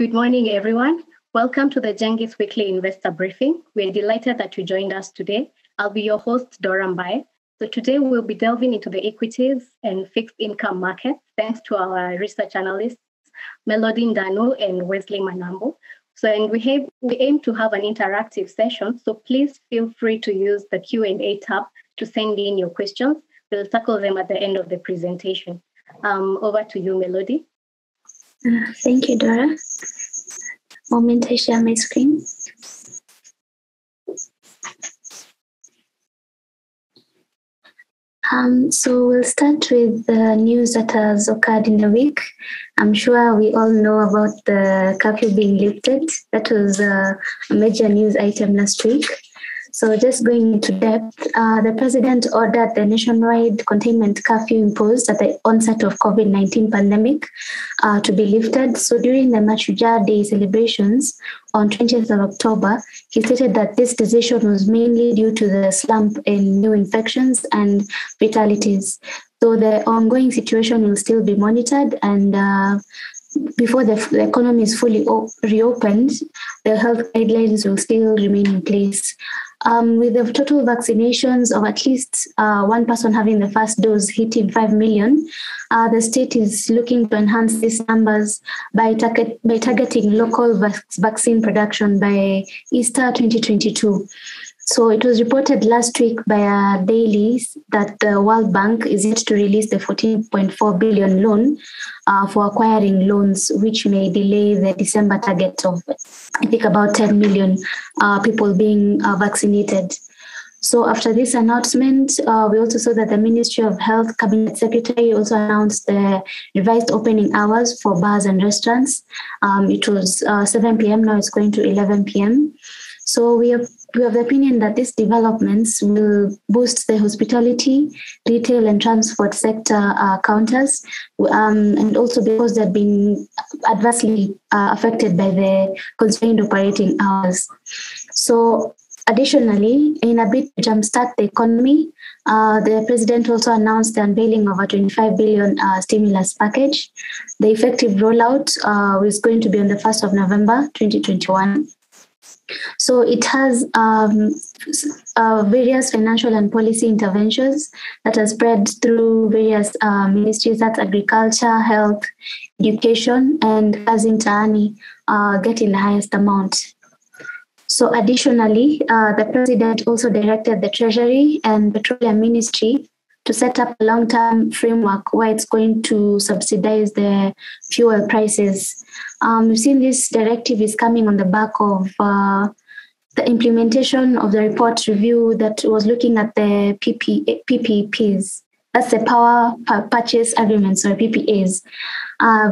Good morning, everyone. Welcome to the Genghis Weekly Investor Briefing. We're delighted that you joined us today. I'll be your host, Dora Mbaye. So today we'll be delving into the equities and fixed income markets, thanks to our research analysts, Melody Ndanu and Wesley Manambo. And we aim to have an interactive session, so please feel free to use the Q&A tab to send in your questions. We'll tackle them at the end of the presentation. Over to you, Melody. Thank you, Dora. Moment I share my screen. So we'll start with the news that has occurred in the week. I'm sure we all know about the curfew being lifted. That was a major news item last week. So just going into depth, the president ordered the nationwide containment curfew imposed at the onset of COVID-19 pandemic to be lifted. So during the Mashujaa Day celebrations on 20th of October, he stated that this decision was mainly due to the slump in new infections and fatalities. So the ongoing situation will still be monitored, and before the economy is fully reopened, the health guidelines will still remain in place. With the total vaccinations of at least one person having the first dose hitting 5 million, the state is looking to enhance these numbers by targeting local vaccine production by Easter 2022. So it was reported last week by Daily that the World Bank is yet to release the 14.4 billion loan for acquiring loans, which may delay the December target of, I think, about 10 million people being vaccinated. So after this announcement, we also saw that the Ministry of Health Cabinet Secretary also announced the revised opening hours for bars and restaurants. It was 7 p.m. Now it's going to 11 p.m. So we have the opinion that these developments will boost the hospitality, retail, and transport sector counters, and also because they've been adversely affected by the constrained operating hours. So additionally, in a bid to jumpstart the economy, the president also announced the unveiling of a 25 billion stimulus package. The effective rollout is going to be on the 1st of November 2021. So it has various financial and policy interventions that are spread through various ministries, that's agriculture, health, education, and Kazi Mtaani getting the highest amount. So additionally, the president also directed the Treasury and Petroleum Ministry to set up a long-term framework where it's going to subsidize the fuel prices. We've seen this directive is coming on the back of the implementation of the report review that was looking at the PPPs. That's the power purchase agreements, or PPAs,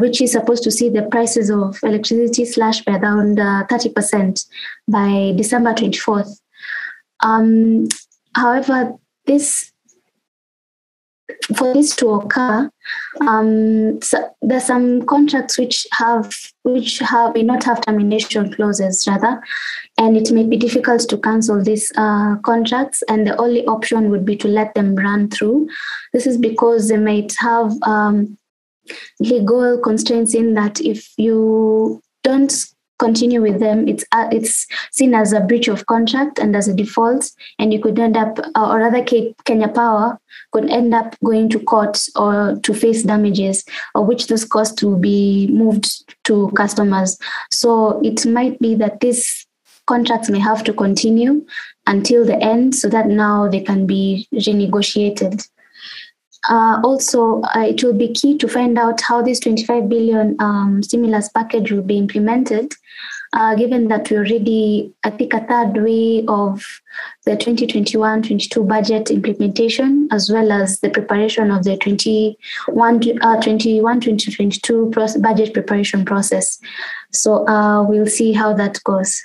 which is supposed to see the prices of electricity slashed by around 30% by December 24th. However, for this to occur, so there's some contracts which may not have termination clauses, rather, and it may be difficult to cancel these contracts, and the only option would be to let them run through. This is because they might have legal constraints in that if you don't continue with them, it's seen as a breach of contract and as a default, and you could end up, or rather Kenya Power could end up going to court or to face damages, or which those costs will be moved to customers. So it might be that these contracts may have to continue until the end, so that now they can be renegotiated. Also, it will be key to find out how this 25 billion stimulus package will be implemented, given that we're already, I think, a third way of the 2021-22 budget implementation, as well as the preparation of the 21-22 budget preparation process. So we'll see how that goes.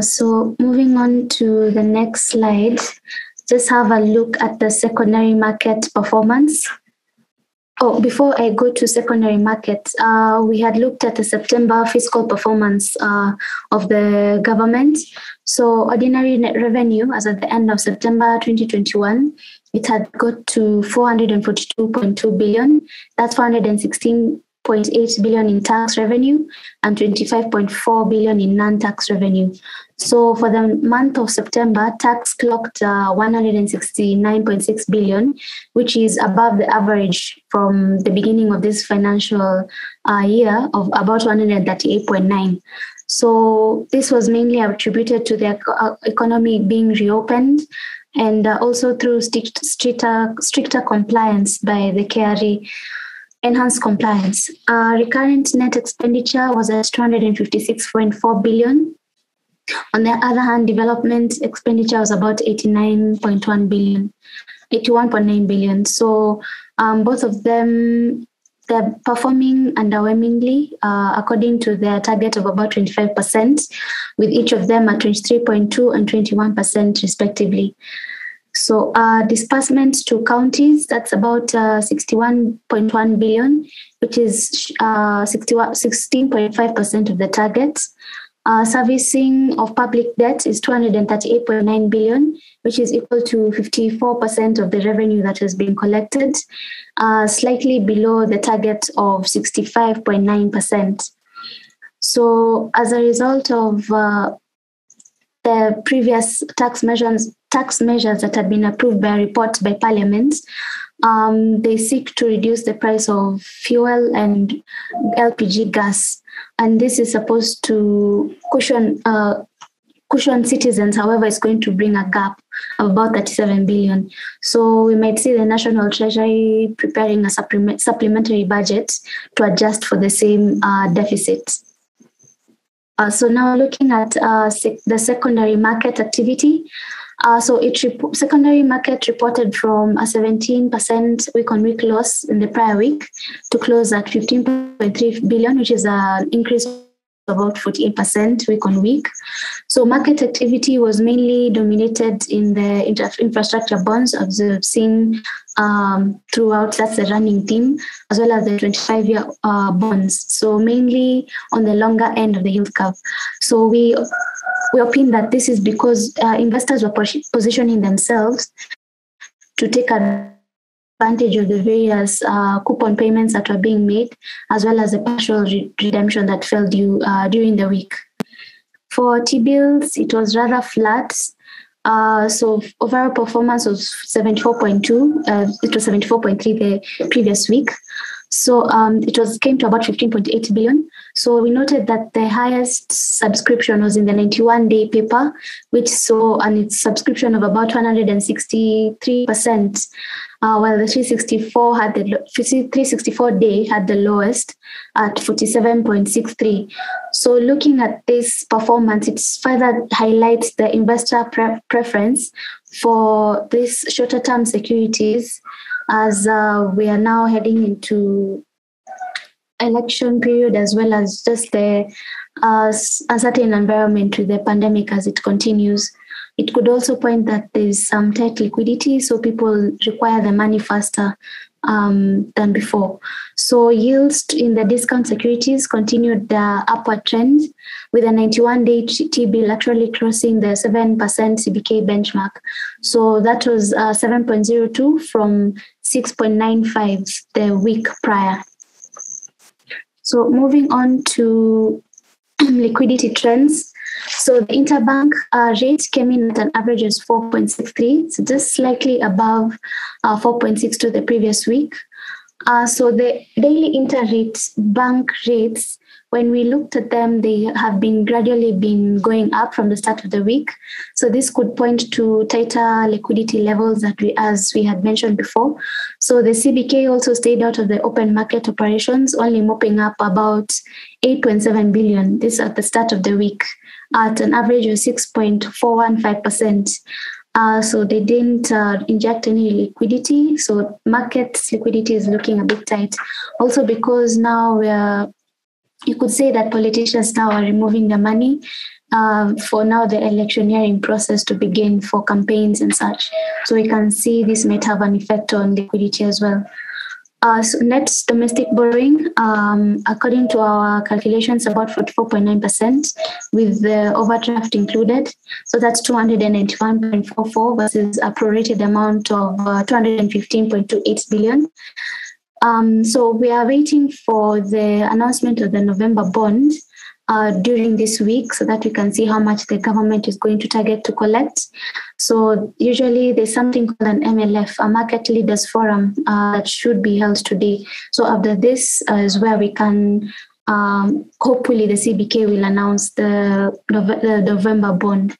So moving on to the next slide. Just have a look at the secondary market performance. Oh, before I go to secondary market, we had looked at the September fiscal performance of the government. So ordinary net revenue as at the end of September 2021, it had got to 442.2 billion. That's 416 58.8 billion in tax revenue and 25.4 billion in non-tax revenue. So for the month of September, tax clocked 169.6 billion, which is above the average from the beginning of this financial year of about 138.9. So this was mainly attributed to the economy being reopened and also through stricter compliance by the KRA, enhanced compliance. Recurrent net expenditure was at 256.4 billion. On the other hand, development expenditure was about 81.9 billion. So both of them, they're performing underwhelmingly according to their target of about 25%, with each of them at 23.2% and 21% respectively. So disbursements to counties, that's about 61.1 billion, which is 16.5% of the target. Servicing of public debt is 238.9 billion, which is equal to 54% of the revenue that has been collected, slightly below the target of 65.9%. So as a result of the previous tax measures that had been approved by a report by Parliament, they seek to reduce the price of fuel and LPG gas. And this is supposed to cushion citizens. However, it's going to bring a gap of about 37 billion. So we might see the National Treasury preparing a supplementary budget to adjust for the same deficit. So now looking at the secondary market activity. Secondary market reported from a 17% week-on-week loss in the prior week to close at 15.3 billion, which is an increase of about 48% week-on-week. So market activity was mainly dominated in the infrastructure bonds, as we've seen throughout. That's the running theme, as well as the 25-year bonds. So mainly on the longer end of the yield curve. So we opine that this is because investors were positioning themselves to take advantage of the various coupon payments that were being made, as well as the partial redemption that fell due during the week. For T-bills, it was rather flat. So overall performance was 74.2. It was 74.3 the previous week. So it came to about 15.8 billion. So we noted that the highest subscription was in the 91-day paper, which saw its subscription of about 163%, while the 364-day had the lowest at 47.63. So looking at this performance, it further highlights the investor preference for these shorter-term securities, as we are now heading into election period, as well as just the uncertain environment with the pandemic as it continues. It could also point that there's some tight liquidity, so people require the money faster than before. So yields in the discount securities continued the upward trend, with a 91-day T-bill actually crossing the 7% CBK benchmark. So that was 7.02 from 6.95 the week prior. So moving on to liquidity trends. So the interbank rate came in at an average of 4.63, so just slightly above 4.62 the previous week. So the daily inter-rate bank rates, when we looked at them, they have been gradually going up from the start of the week. So this could point to tighter liquidity levels as we had mentioned before. So the CBK also stayed out of the open market operations, only mopping up about 8.7 billion. This at the start of the week, at an average of 6.415%. So they didn't inject any liquidity. So market liquidity is looking a bit tight. Also because now you could say that politicians now are removing the money for now the electioneering process to begin for campaigns and such. So we can see this might have an effect on liquidity as well. So net domestic borrowing, according to our calculations, about 44.9% with the overdraft included. So that's 291.44 versus a prorated amount of 215.28 billion. So we are waiting for the announcement of the November bond during this week so that we can see how much the government is going to target to collect. So usually there's something called an MLF, a Market Leaders Forum, that should be held today. So after this is where we can, hopefully the CBK will announce the November bond.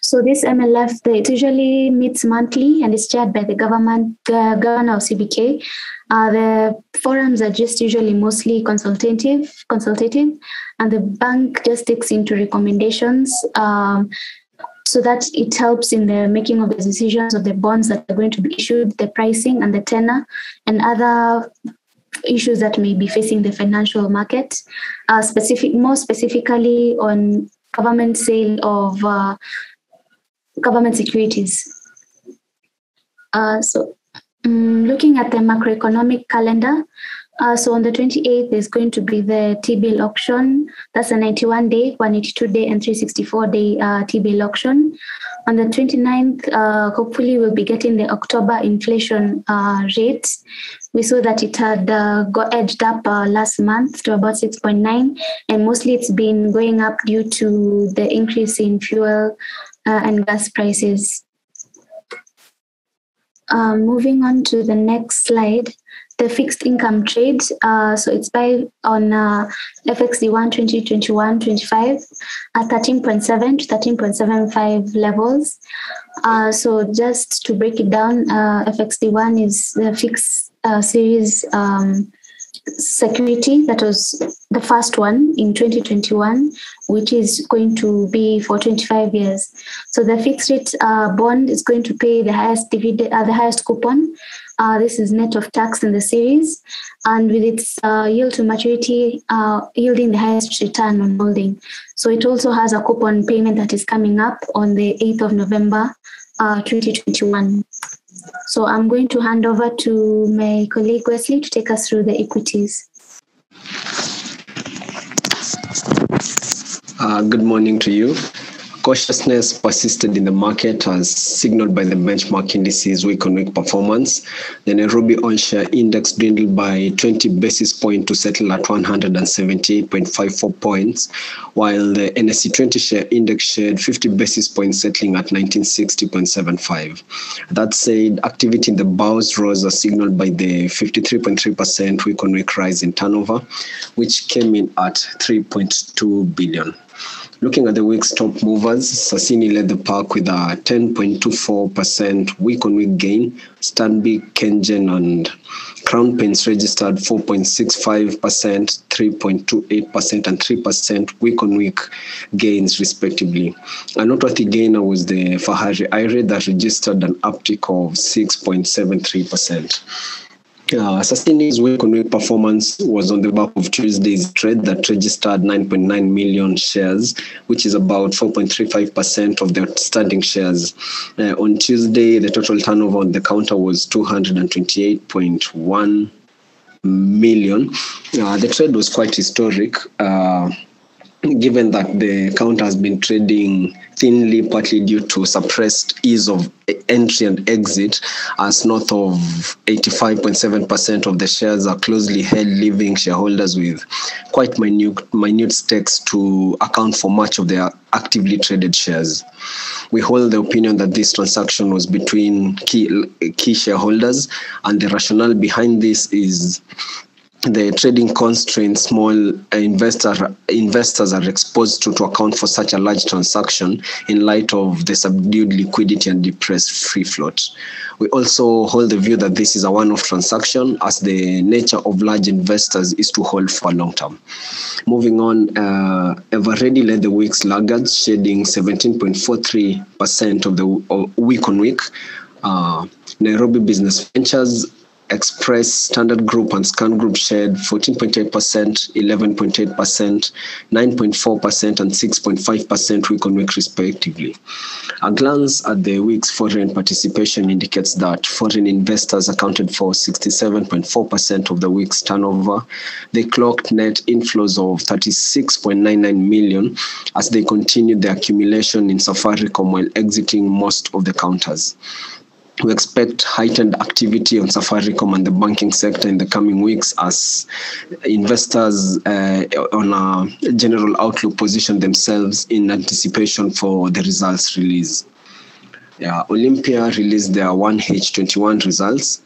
So this MLF, it usually meets monthly and is chaired by the governor of CBK. The forums are just usually mostly consultative, and the bank just takes into recommendations so that it helps in the making of the decisions of the bonds that are going to be issued, the pricing and the tenor, and other issues that may be facing the financial market, more specifically on government sale of government securities. Looking at the macroeconomic calendar, so on the 28th, there's going to be the T-bill auction. That's a 91-day, 182-day, and 364-day T-bill auction. On the 29th, hopefully we'll be getting the October inflation rate. We saw that it had got edged up last month to about 6.9, and mostly it's been going up due to the increase in fuel and gas prices. Moving on to the next slide, the fixed income trade. So it's on FXD1 2021-25 at 13.7 to 13.75 levels. So just to break it down, FXD1 is the fixed series security that was the first one in 2021, which is going to be for 25 years. So the fixed rate bond is going to pay the highest dividend, the highest coupon. This is net of tax in the series, and with its yield to maturity yielding the highest return on holding. So it also has a coupon payment that is coming up on the 8th of November 2021. So I'm going to hand over to my colleague Wesley to take us through the equities. Good morning to you. Cautiousness persisted in the market as signaled by the benchmark indices week-on-week performance. The Nairobi on-share index dwindled by 20 basis points to settle at 178.54 points, while the NSE 20 share index shared 50 basis points settling at 1960.75. That said, activity in the bourse rose as signaled by the 53.3% week-on-week rise in turnover, which came in at 3.2 billion. Looking at the week's top movers, Sasini led the pack with a 10.24% week-on-week gain. Stanbic, Kenyan, and Crown Paints registered 4.65%, 3.28%, and 3% week-on-week gains, respectively. A noteworthy gainer was the Fahari Aire that registered an uptick of 6.73%. Sasini's week-on-week performance was on the back of Tuesday's trade that registered 9.9 million shares, which is about 4.35% of the outstanding shares. On Tuesday, the total turnover on the counter was 228.1 million. The trade was quite historic, given that the counter has been trading thinly, partly due to suppressed ease of entry and exit, as north of 85.7% of the shares are closely held, leaving shareholders with quite minute stakes to account for much of their actively traded shares. We hold the opinion that this transaction was between key shareholders, and the rationale behind this is the trading constraints small investors are exposed to account for such a large transaction in light of the subdued liquidity and depressed free float. We also hold the view that this is a one-off transaction, as the nature of large investors is to hold for long term. Moving on, Everready led the week's laggards, shading 17.43% of the week-on-week. Nairobi Business Ventures, Express, Standard Group, and Scan Group shared 14.8%, 11.8%, 9.4%, and 6.5% week-on-week, respectively. A glance at the week's foreign participation indicates that foreign investors accounted for 67.4% of the week's turnover. They clocked net inflows of 36.99 million as they continued their accumulation in Safaricom while exiting most of the counters. We expect heightened activity on Safaricom and the banking sector in the coming weeks as investors on a general outlook position themselves in anticipation for the results release. Olympia released their 1H21 results.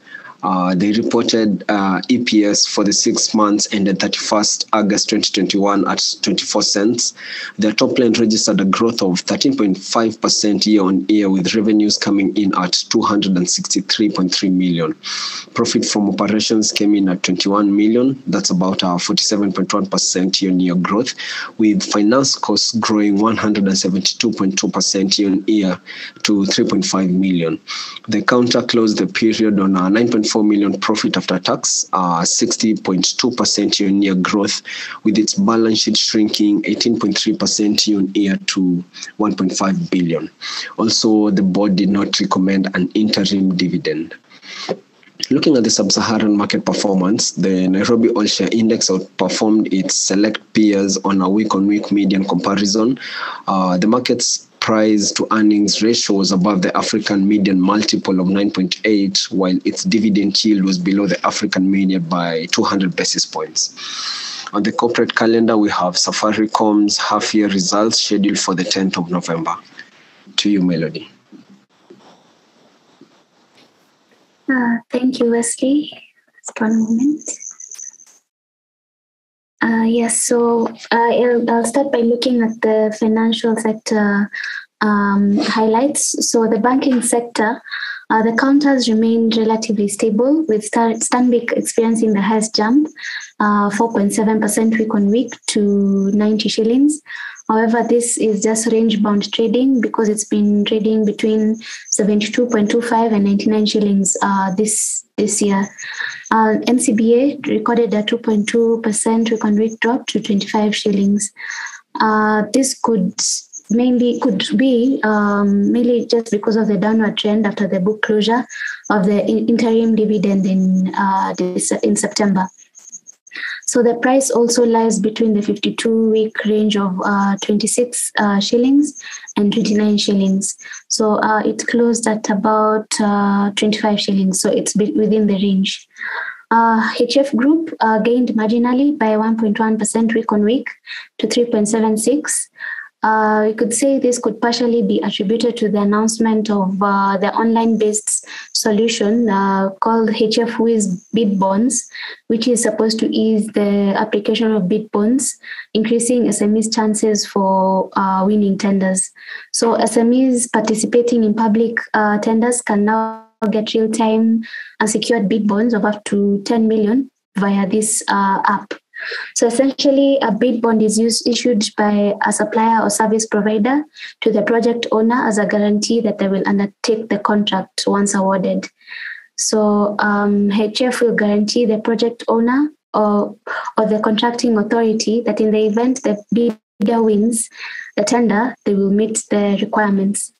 They reported EPS for the 6 months ended 31st August 2021 at 24 cents. Their top line registered a growth of 13.5% year on year, with revenues coming in at 263.3 million. Profit from operations came in at 21 million. That's about a 47.1% year on year growth, with finance costs growing 172.2% year on year to 3.5 million. The counter closed the period on a 9.4 million profit after tax, 60.2% year-on-year growth, with its balance sheet shrinking 18.3% year-on-year to 1.5 billion. Also, the board did not recommend an interim dividend. Looking at the sub-Saharan market performance, the Nairobi All Share Index outperformed its select peers on a week-on-week median comparison. The market's price to earnings ratio was above the African median multiple of 9.8, while its dividend yield was below the African median by 200 basis points. On the corporate calendar, we have Safaricom's half-year results scheduled for the 10th of November. To you, Melody. Thank you, Wesley. Just one moment. Yes, so I'll start by looking at the financial sector highlights. So the banking sector, the counters remained relatively stable, with Stanbic experiencing the highest jump, 4.7% week on week to 90 shillings. However, this is just range-bound trading because it's been trading between 72.25 and 99 shillings this year. NCBA recorded a 2.2% week-on-week drop to 25 shillings. This could be mainly just because of the downward trend after the book closure of the interim dividend in September. So the price also lies between the 52-week range of 26 shillings and 29 shillings. So it closed at about 25 shillings. So it's within the range. HF Group gained marginally by 1.1% week on week to 3.76. We could say this could partially be attributed to the announcement of the online-based solution called HF Wiz Bid Bonds, which is supposed to ease the application of bid bonds, increasing SMEs' chances for winning tenders. So SMEs participating in public tenders can now get real-time unsecured bid bonds of up to 10 million via this app. So essentially, a bid bond is issued by a supplier or service provider to the project owner as a guarantee that they will undertake the contract once awarded. So HF will guarantee the project owner or the contracting authority that in the event the bidder wins the tender, they will meet the requirements.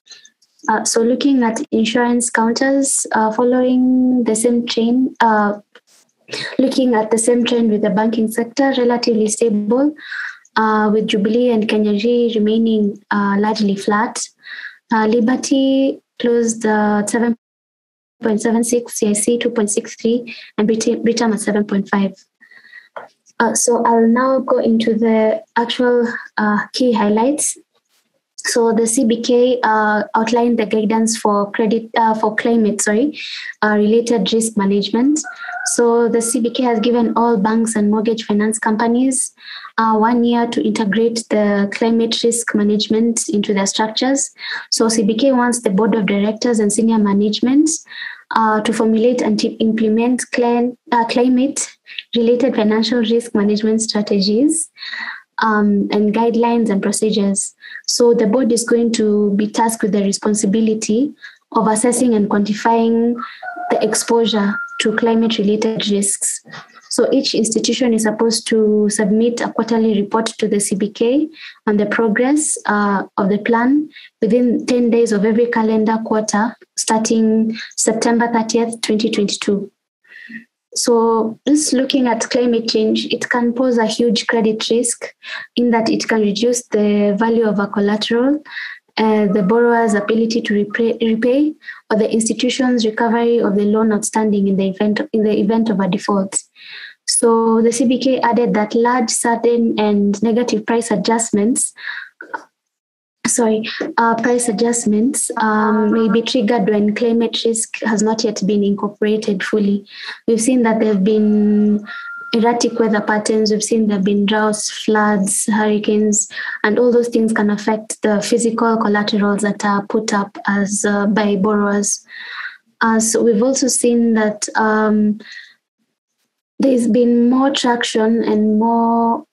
So looking at insurance counters, following the same chain, looking at the same trend with the banking sector, relatively stable, with Jubilee and Kenyan remaining largely flat. Liberty closed 7.76, CIC 2.63, and Britam at 7.5. So I'll now go into the actual key highlights. So the CBK outlined the guidance for climate related risk management. So the CBK has given all banks and mortgage finance companies 1 year to integrate the climate risk management into their structures. So CBK wants the board of directors and senior management to formulate and implement climate related financial risk management strategies and guidelines and procedures. So the board is going to be tasked with the responsibility of assessing and quantifying the exposure to climate-related risks. So each institution is supposed to submit a quarterly report to the CBK on the progress of the plan within 10 days of every calendar quarter, starting September 30th, 2022. So just looking at climate change, it can pose a huge credit risk in that it can reduce the value of a collateral the borrower's ability to repay, or the institution's recovery of the loan outstanding in the event of a default. So the CBK added that large, sudden, and negative price adjustments may be triggered when climate risk has not yet been incorporated fully. We've seen that there have been erratic weather patterns. We've seen there have been droughts, floods, hurricanes, and all those things can affect the physical collaterals that are put up as by borrowers. So we've also seen that there's been more traction and more.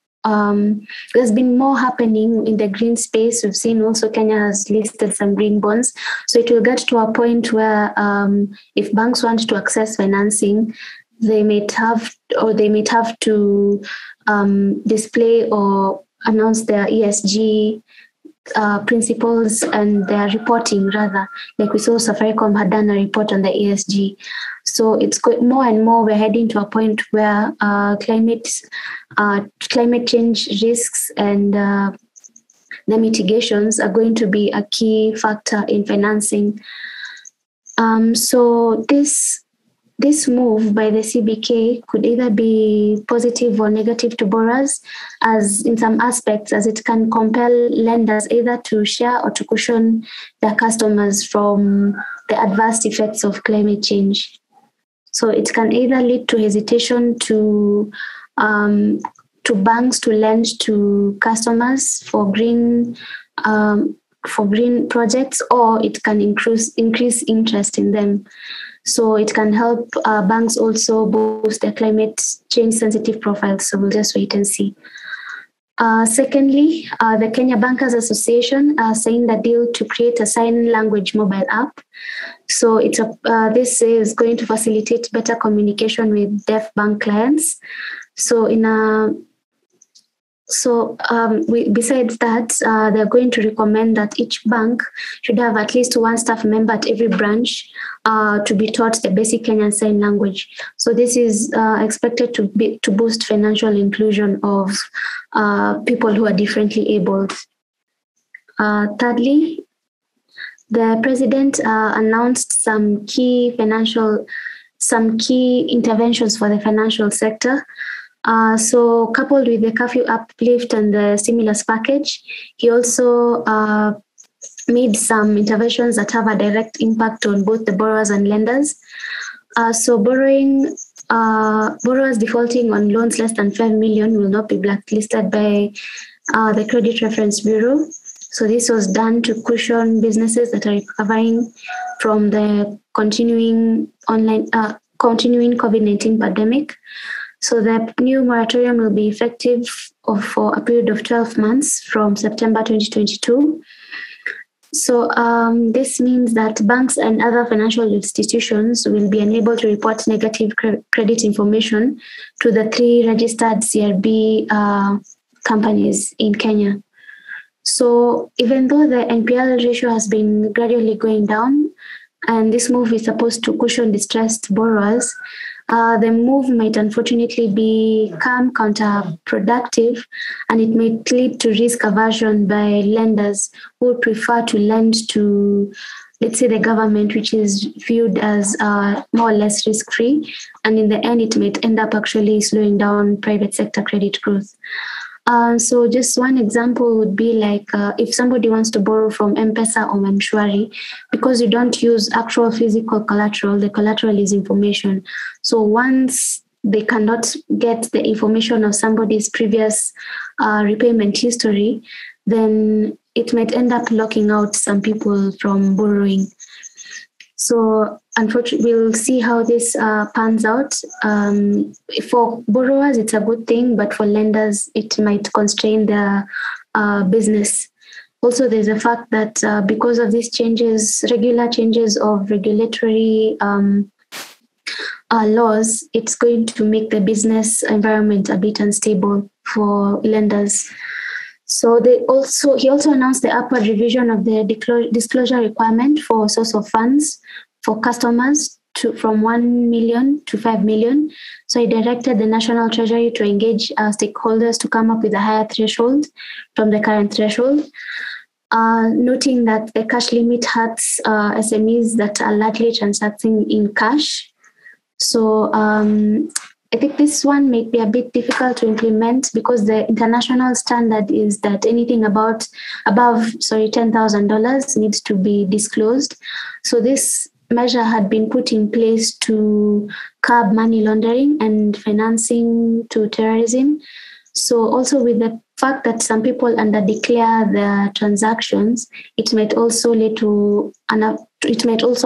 There's been more happening in the green space. We've seen also Kenya has listed some green bonds. So it will get to a point where if banks want to access financing, they might have to display or announce their ESG principles and their reporting, rather. Like we saw Safaricom had done a report on the ESG. So it's more and more we're heading to a point where climate change risks and the mitigations are going to be a key factor in financing. So this move by the CBK could either be positive or negative to borrowers, as in some aspects, as it can compel lenders either to share or to cushion their customers from the adverse effects of climate change. So it can either lead to hesitation to banks to lend to customers for green projects, or it can increase interest in them. So it can help banks also boost their climate change sensitive profiles. So we'll just wait and see. Secondly, the Kenya Bankers Association signed a deal to create a sign language mobile app. So this is going to facilitate better communication with deaf bank clients. So besides that, they're going to recommend that each bank should have at least one staff member at every branch to be taught the basic Kenyan Sign Language. So this is expected to boost financial inclusion of people who are differently abled. Thirdly, the president announced some key interventions for the financial sector. So coupled with the curfew uplift and the stimulus package, he also made some interventions that have a direct impact on both the borrowers and lenders. So borrowers defaulting on loans less than 5 million will not be blacklisted by the Credit Reference Bureau. So this was done to cushion businesses that are recovering from the continuing COVID-19 pandemic. So the new moratorium will be effective for a period of 12 months from September 2022. So this means that banks and other financial institutions will be unable to report negative credit information to the 3 registered CRB companies in Kenya. So even though the NPL ratio has been gradually going down, and this move is supposed to cushion distressed borrowers, the move might unfortunately become counterproductive, and it may lead to risk aversion by lenders who would prefer to lend to, let's say, the government, which is viewed as more or less risk-free. And in the end, it might end up actually slowing down private sector credit growth. So just one example would be like if somebody wants to borrow from M-Pesa or M-Shwari, because you don't use actual physical collateral, the collateral is information. So once they cannot get the information of somebody's previous repayment history, then it might end up locking out some people from borrowing. So unfortunately, we'll see how this pans out. For borrowers, it's a good thing, but for lenders, it might constrain their business. Also, there's a fact that because of these changes, regular changes of regulatory laws, it's going to make the business environment a bit unstable for lenders. So he also announced the upward revision of the disclosure requirement for source of funds for customers from 1 million to 5 million. So he directed the National Treasury to engage stakeholders to come up with a higher threshold from the current threshold. noting that the cash limit hurts SMEs that are largely transacting in cash. So I think this one may be a bit difficult to implement because the international standard is that anything above $10,000 needs to be disclosed. So this measure had been put in place to curb money laundering and financing to terrorism. So also with the fact that some people underdeclare their transactions, it might also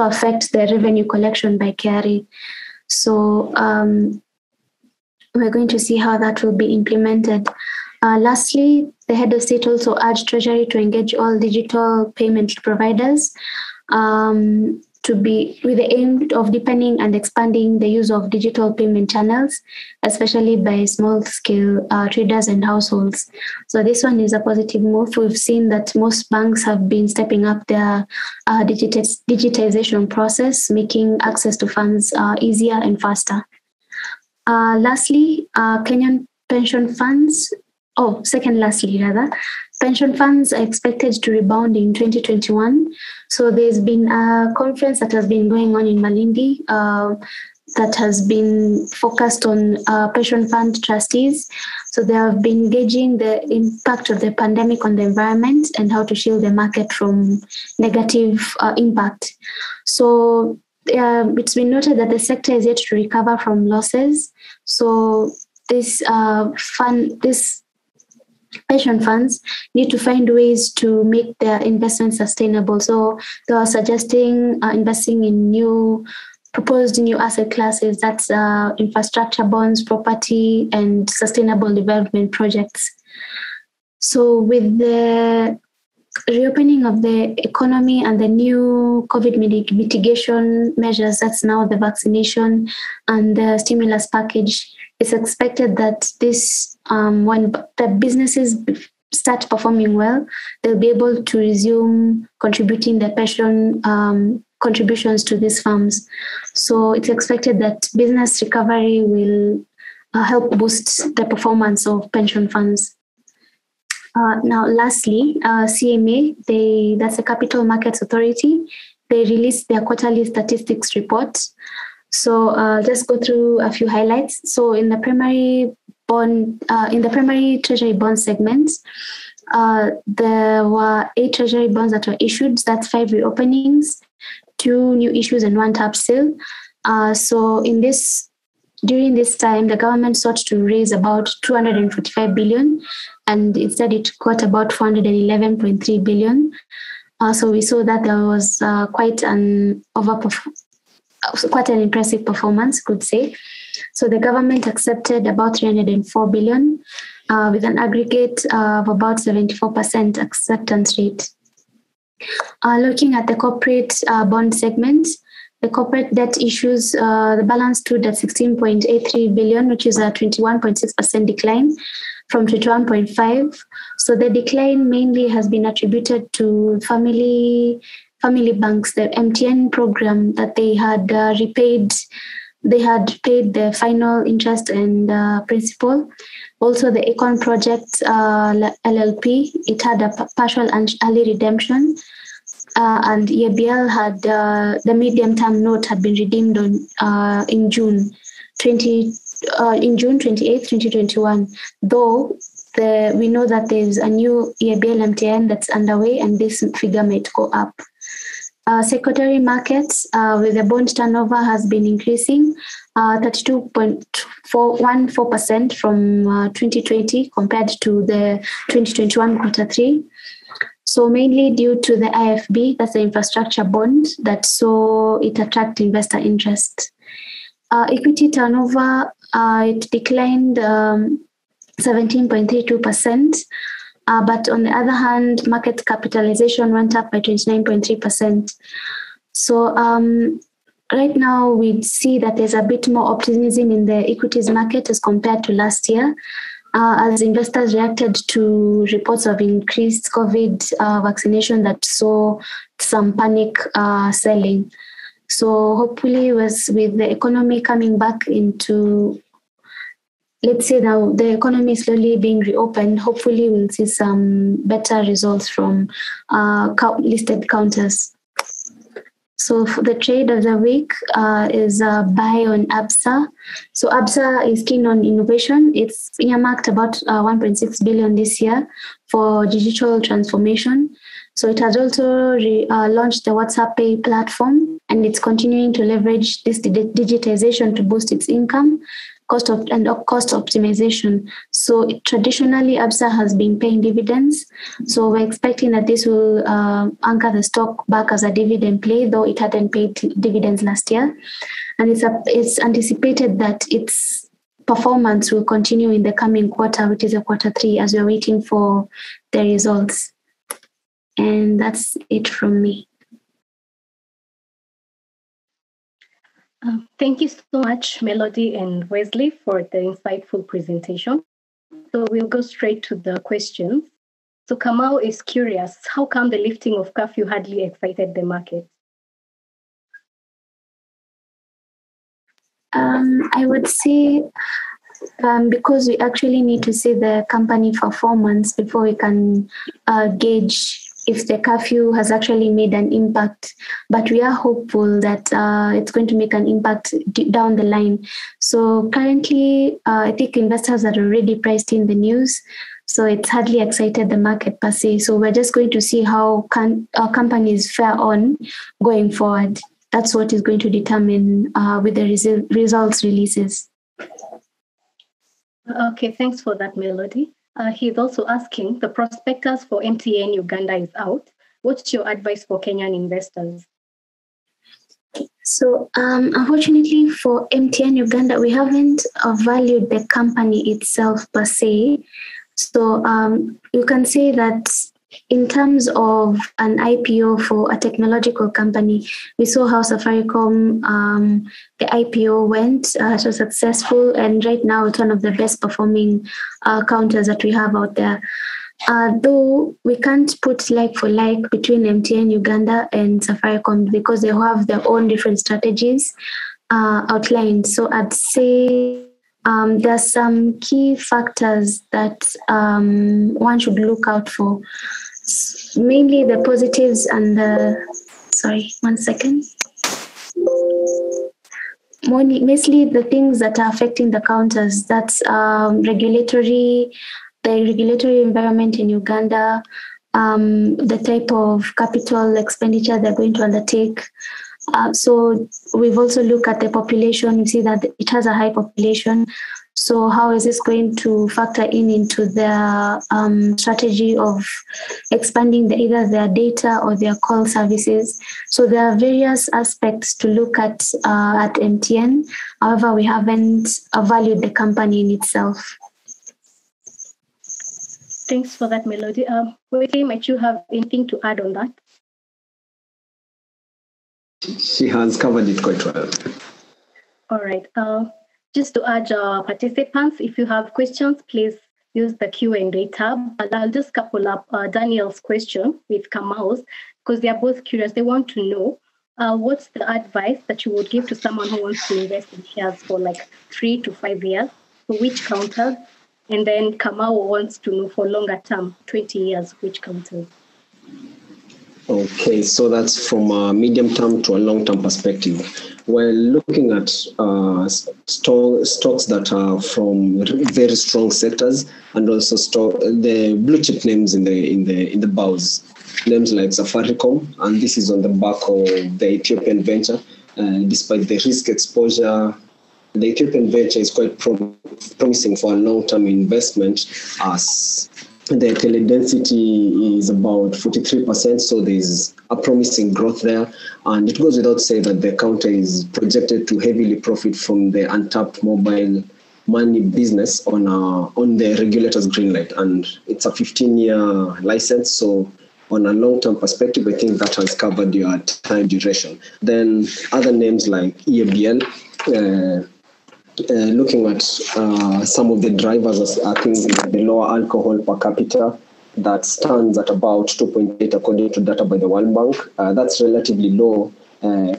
affect the revenue collection by KRA. So we're going to see how that will be implemented. Lastly, the head of state also urged Treasury to engage all digital payment providers to be with the aim of deepening and expanding the use of digital payment channels, especially by small-scale traders and households. So this one is a positive move. We've seen that most banks have been stepping up their digitization process, making access to funds easier and faster. Lastly, Kenyan pension funds, pension funds are expected to rebound in 2021. So there's been a conference that has been going on in Malindi that has been focused on pension fund trustees. So they have been gauging the impact of the pandemic on the environment and how to shield the market from negative impact. So it's been noted that the sector is yet to recover from losses. So this pension funds need to find ways to make their investments sustainable. So they are suggesting investing in proposed new asset classes, that's infrastructure bonds, property, and sustainable development projects. So with the reopening of the economy and the new COVID mitigation measures, that's now the vaccination and the stimulus package, it's expected that this, when the businesses start performing well, they'll be able to resume contributing their pension contributions to these firms. So it's expected that business recovery will help boost the performance of pension funds. Now, lastly, CMA, that's the Capital Markets Authority. They released their quarterly statistics report. So just go through a few highlights. So in the primary treasury bond segment, there were 8 treasury bonds that were issued. That's 5 reopenings, 2 new issues, and 1 tap sale. So during this time, the government sought to raise about 245 billion, and instead it got about 411.3 billion. So we saw that there was quite an impressive performance, could say. So the government accepted about 304 billion with an aggregate of about 74% acceptance rate. Looking at the corporate bond segment, the corporate debt issues, the balance stood at 16.83 billion, which is a 21.6% decline from 21.5. So the decline mainly has been attributed to family banks, the MTN program that they had repaid. They had paid the final interest and principal. Also, the Econ Project LLP, it had a partial and early redemption. And EABL had the medium-term note had been redeemed in June 28th, 2021. Though we know that there's a new EABL MTN that's underway, and this figure might go up. Secondary markets with the bond turnover has been increasing 32.14% from 2020 compared to the 2021 quarter 3. So mainly due to the IFB, that's the infrastructure bond, that saw it attract investor interest. Equity turnover, it declined 17.32%. But on the other hand, market capitalization went up by 29.3%. So right now we see that there's a bit more optimism in the equities market as compared to last year, as investors reacted to reports of increased COVID vaccination that saw some panic selling. So hopefully with the economy coming back into let's say now the economy is slowly being reopened, hopefully we'll see some better results from listed counters. So for the trade of the week is a buy on Absa. So Absa is keen on innovation. It's earmarked about 1.6 billion this year for digital transformation. So it has also launched the WhatsApp Pay platform, and it's continuing to leverage this digitization to boost its income, cost optimization. So traditionally, Absa has been paying dividends. So we're expecting that this will anchor the stock back as a dividend play, though it hadn't paid dividends last year. And it's anticipated that its performance will continue in the coming quarter, which is a quarter 3, as we're waiting for the results. And that's it from me. Thank you so much, Melody and Wesley, for the insightful presentation. So we'll go straight to the questions. So Kamau is curious, how come the lifting of curfew hardly excited the market? I would say because we actually need to see the company performance before we can gauge if the curfew has actually made an impact. But we are hopeful that it's going to make an impact down the line. So currently, I think investors are already priced in the news. So it's hardly excited the market per se. So we're just going to see how our companies fare on going forward. That's what is going to determine with the results releases. Okay, thanks for that, Melody. He's also asking, the prospectus for MTN Uganda is out. What's your advice for Kenyan investors? So unfortunately for MTN Uganda, we haven't valued the company itself per se. So you can say that in terms of an IPO for a technological company, we saw how Safaricom, the IPO went. It was successful, and right now it's one of the best performing counters that we have out there. Though we can't put like for like between MTN Uganda and Safaricom because they have their own different strategies outlined. So I'd say there are some key factors that one should look out for. Mainly the positives and mostly the things that are affecting the counters. That's the regulatory environment in Uganda, the type of capital expenditure they're going to undertake. So we've also looked at the population. We see that it has a high population. So how is this going to factor into their strategy of expanding either their data or their call services? So there are various aspects to look at MTN. However, we haven't valued the company in itself. Thanks for that, Melody. Wesley, might you have anything to add on that? She has covered it quite well. All right. Just to urge our participants, if you have questions, please use the Q&A tab. And I'll just couple up Daniel's question with Kamau's because they are both curious. They want to know what's the advice that you would give to someone who wants to invest in shares for like 3 to 5 years? So which counters? And then Kamau wants to know for longer term, 20 years, which counters? Okay, so that's from a medium term to a long term perspective. We're looking at stocks that are from very strong sectors, and also the blue chip names in the bows, names like Safaricom, and this is on the back of the Ethiopian venture. Despite the risk exposure, the Ethiopian venture is quite promising for a long-term investment, as the teledensity is about 43%, so there's a promising growth there. And it goes without saying that the counter is projected to heavily profit from the untapped mobile money business on the regulator's green light. And it's a 15-year license, so on a long-term perspective, I think that has covered your time duration. Then other names like EABL, looking at some of the drivers, I think the lower alcohol per capita that stands at about 2.8 according to data by the World Bank. That's relatively low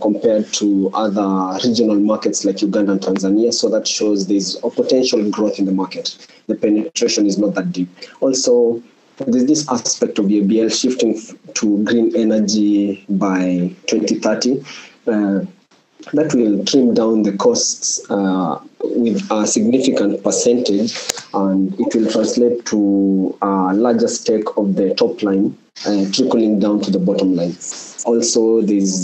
compared to other regional markets like Uganda and Tanzania. So that shows there's a potential growth in the market. The penetration is not that deep. Also, there's this aspect of ABL shifting to green energy by 2030. That will trim down the costs with a significant percentage, and it will translate to a larger stake of the top line, trickling down to the bottom line. Also,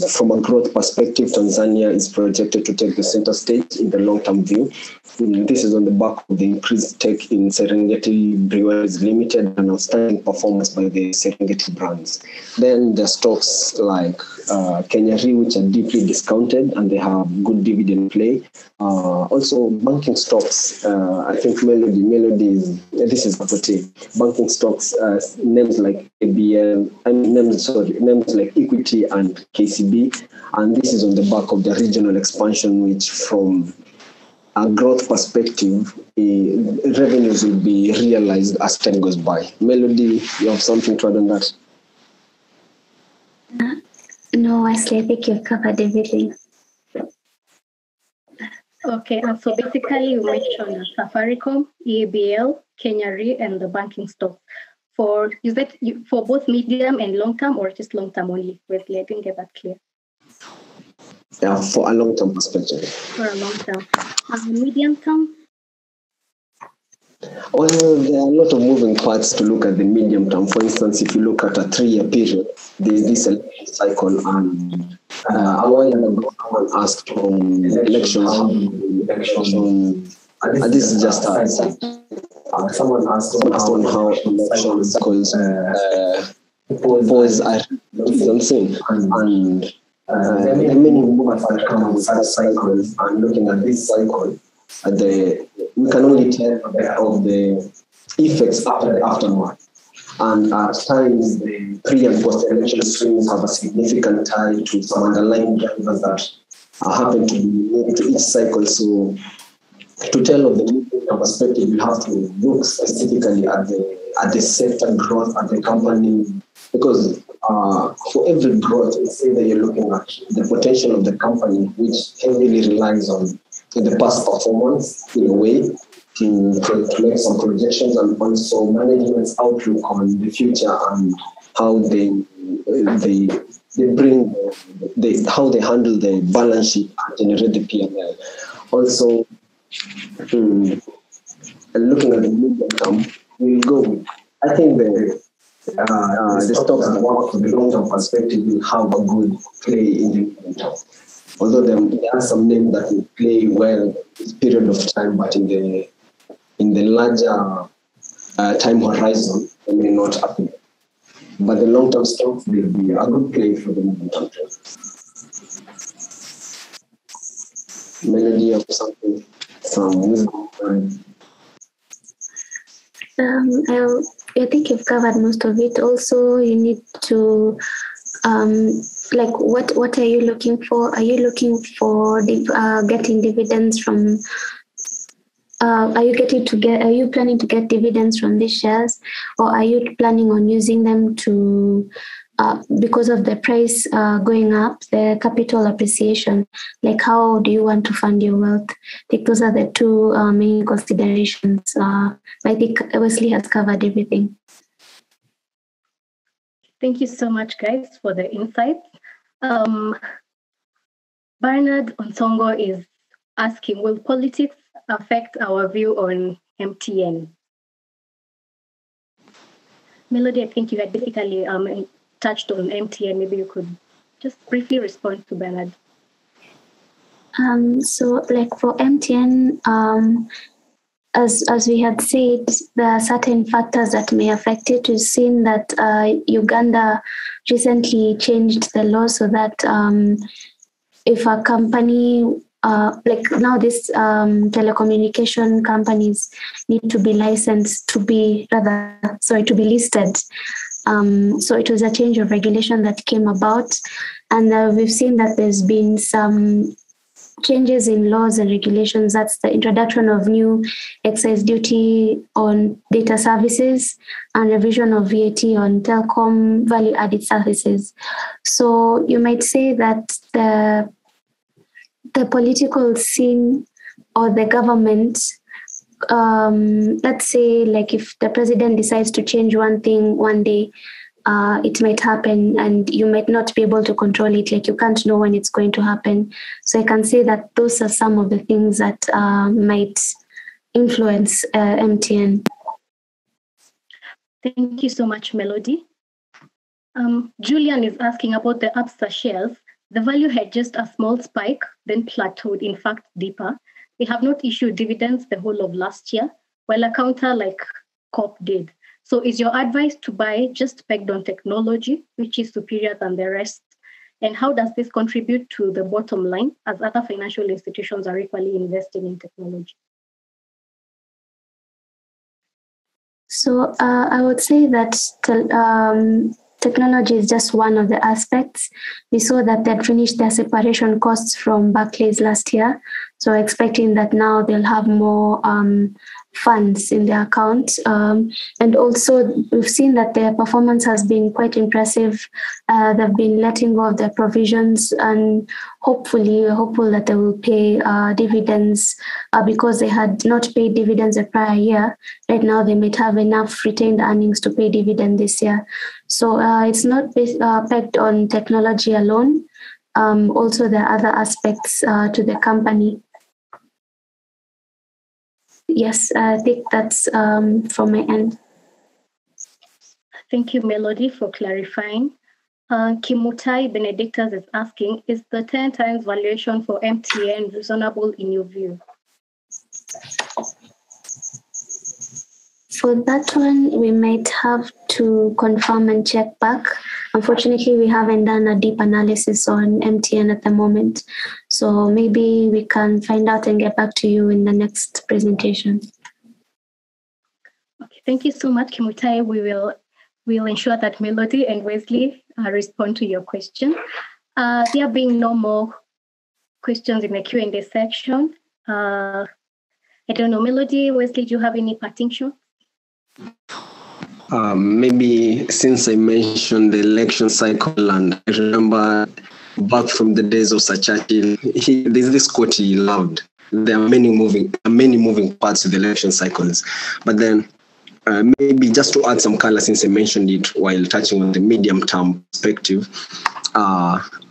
from a growth perspective, Tanzania is projected to take the center stage in the long-term view. This is on the back of the increased stake in Serengeti Breweries Limited and outstanding performance by the Serengeti brands. Then the stocks like Kenyan, which are deeply discounted and they have good dividend play. Also, banking stocks, I think Melody this is banking stocks, names like ABL, names like Equity and KCB. And this is on the back of the regional expansion, which from a growth perspective, revenues will be realized as time goes by. Melody, you have something to add on that? No, Wesley, I think you've covered everything. Okay, so basically you mentioned Safaricom, EABL, Kenya Re, and the banking stocks. For both medium and long term, or just long term only? Wesley, I didn't get that clear. Yeah, for a long term perspective. For a long term. Medium term? Well, there are a lot of moving parts to look at the medium term. For instance, if you look at a 3-year period, there's this election cycle, and a while ago, someone asked on elections, and this is just someone asked on how election cycles pose a reason, and there are many moving factors with such cycles, and looking at this cycle, we can only tell of the effects after the aftermath. And at times, the pre- and post-election swings have a significant tie to some underlying drivers that happen to be linked to each cycle. So, to tell of the medium perspective, you have to look specifically at the sector growth at the company, because for every growth, it's either you're looking at the potential of the company, which heavily relies on the past performance in a way to make some projections, and also management's outlook on the future and how they how they handle the balance sheet and generate the P&L. Also, looking at the medium term, we'll go with, I think the stocks that work from the long-term perspective will have a good play in the medium term. Although there are some names that will play well this period of time, but in the larger time horizon, they may not happen. But the long-term stocks will be a good play for the medium term. Melody of something from wisdom. I think you've covered most of it. Also, you need to what are you looking for? Are you looking for getting dividends from? Are you planning to get dividends from these shares, or are you planning on using them to because of the price going up, the capital appreciation? Like, how do you want to fund your wealth? I think those are the two main considerations. I think Wesley has covered everything. Thank you so much, guys, for the insights. Bernard Onsongo is asking, will politics affect our view on MTN? Melody, I think you had basically touched on MTN. Maybe you could just briefly respond to Bernard. So, for MTN, as we had said, there are certain factors that may affect it. We've seen that Uganda recently changed the law so that if a company, now this telecommunication companies need to be licensed to be listed. So it was a change of regulation that came about, and we've seen that there's been some changes in laws and regulations. That's the introduction of new excise duty on data services and revision of VAT on telecom value-added services. So you might say that the political scene or the government, let's say like if the president decides to change one thing one day, it might happen and you might not be able to control it. Like you can't know when it's going to happen. So I can say that those are some of the things that might influence MTN. Thank you so much, Melody. Julian is asking about the Upstart shares. The value had just a small spike, then plateaued, in fact, deeper. They have not issued dividends the whole of last year, while a counter like COP did. So is your advice to buy just pegged on technology, which is superior than the rest? And how does this contribute to the bottom line as other financial institutions are equally investing in technology? So I would say that technology is just one of the aspects. We saw that they had finished their separation costs from Barclays last year. So expecting that now they'll have more funds in their account. And also we've seen that their performance has been quite impressive. They've been letting go of their provisions and hopefully we're hopeful that they will pay dividends because they had not paid dividends the prior year. Right now they might have enough retained earnings to pay dividend this year. So it's not pegged on technology alone. Also there are other aspects to the company. Yes, I think that's from my end. Thank you, Melody, for clarifying. Kimutai Benedictus is asking, is the 10 times valuation for MTN reasonable in your view? For that one, we might have to confirm and check back. Unfortunately, we haven't done a deep analysis on MTN at the moment. So maybe we can find out and get back to you in the next presentation. Okay, thank you so much, Kimutai. We'll ensure that Melody and Wesley respond to your question. There being no more questions in the Q&A section, I don't know, Melody, Wesley, do you have any parting shots? Maybe since I mentioned the election cycle, and I remember back from the days of Churchill, there's this quote he loved. There are many moving parts to the election cycles. But then maybe just to add some color, since I mentioned it while touching on the medium-term perspective,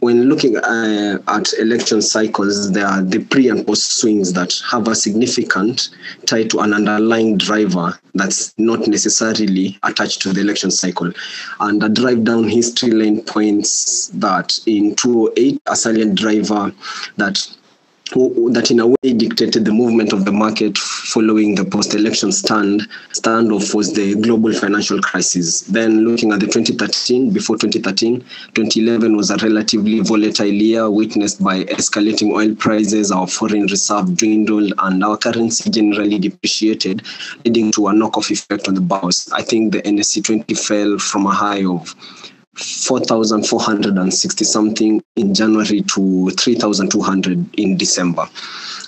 when looking at election cycles, there are the pre and post swings that have a significant tie to an underlying driver that's not necessarily attached to the election cycle. And a drive down history lane points that in 2008, a salient driver that in a way dictated the movement of the market following the post-election standoff was the global financial crisis. Then looking at the 2013, 2011 was a relatively volatile year witnessed by escalating oil prices, our foreign reserve dwindled, and our currency generally depreciated, leading to a knock-off effect on the bourse. I think the NSE 20 fell from a high of 4,460 something in January to 3,200 in December.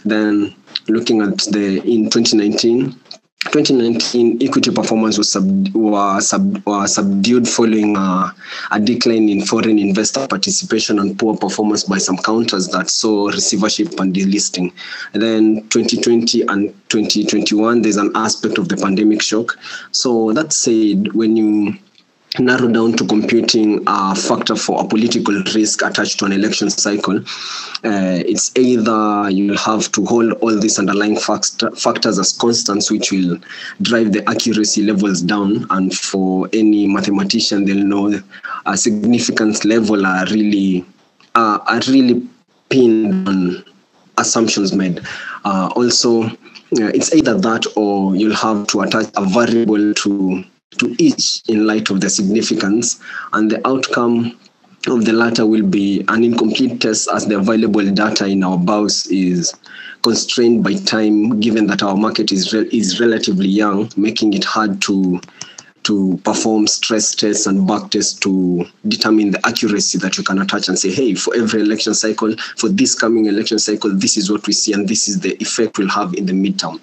Then looking at in 2019 equity performance was subdued following a decline in foreign investor participation and poor performance by some counters that saw receivership and delisting. And then 2020 and 2021, there's an aspect of the pandemic shock. So that said, when you narrow down to computing a factor for a political risk attached to an election cycle, it's either you'll have to hold all these underlying factors as constants, which will drive the accuracy levels down, and for any mathematician, they'll know a significant level are really pinned on assumptions made. Also, it's either that or you'll have to attach a variable to each in light of the significance, and the outcome of the latter will be an incomplete test as the available data in our BAUS is constrained by time, given that our market is relatively young, making it hard to to perform stress tests and back tests to determine the accuracy that you can attach and say, hey, for every election cycle, for this coming election cycle, this is what we see and this is the effect we'll have in the midterm.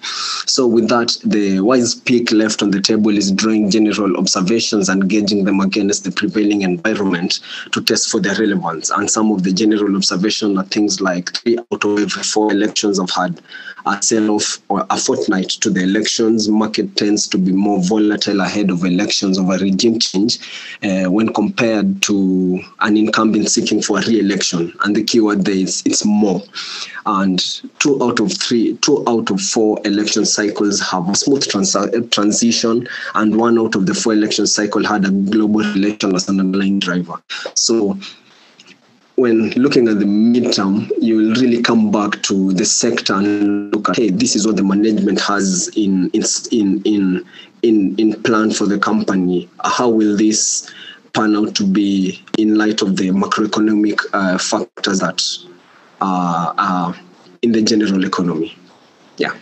So with that, the wise pick left on the table is drawing general observations and gauging them against the prevailing environment to test for their relevance. And some of the general observations are things like 3 out of every 4 elections have had a sell-off or a fortnight to the elections. Market tends to be more volatile ahead of elections of a regime change when compared to an incumbent seeking for a re-election. And the keyword there is it's more. And 2 out of 4 election cycles have a smooth transition, and 1 out of the 4 election cycle had a global election as an underlying driver. So when looking at the midterm, you will really come back to the sector and look at, hey, this is what the management has in plan for the company. How will this pan out to be in light of the macroeconomic factors that are in the general economy? Yeah.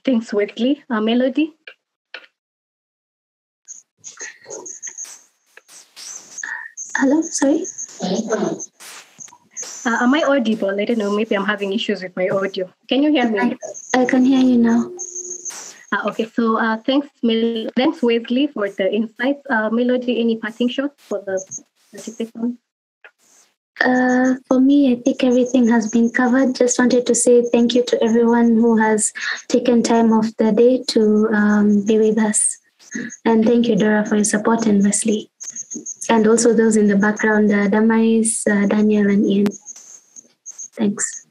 Thanks, Wesley. Melody? Hello, sorry? Am I audible? I don't know, maybe I'm having issues with my audio. Can you hear me? I can hear you now. Okay, so thanks Wesley for the insights. Melody, any parting shots for the participants? For me, I think everything has been covered. Just wanted to say thank you to everyone who has taken time off the day to be with us. And thank you, Dora, for your support, and Wesley. And also those in the background, Damaris, Daniel, and Ian. Thanks.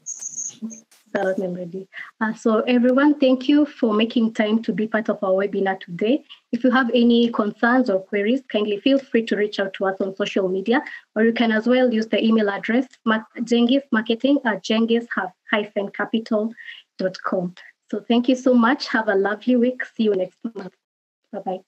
Melody. So everyone, thank you for making time to be part of our webinar today. If you have any concerns or queries, kindly feel free to reach out to us on social media, or you can as well use the email address genghis@genghis-capital.com. So thank you so much. Have a lovely week. See you next month. Bye-bye.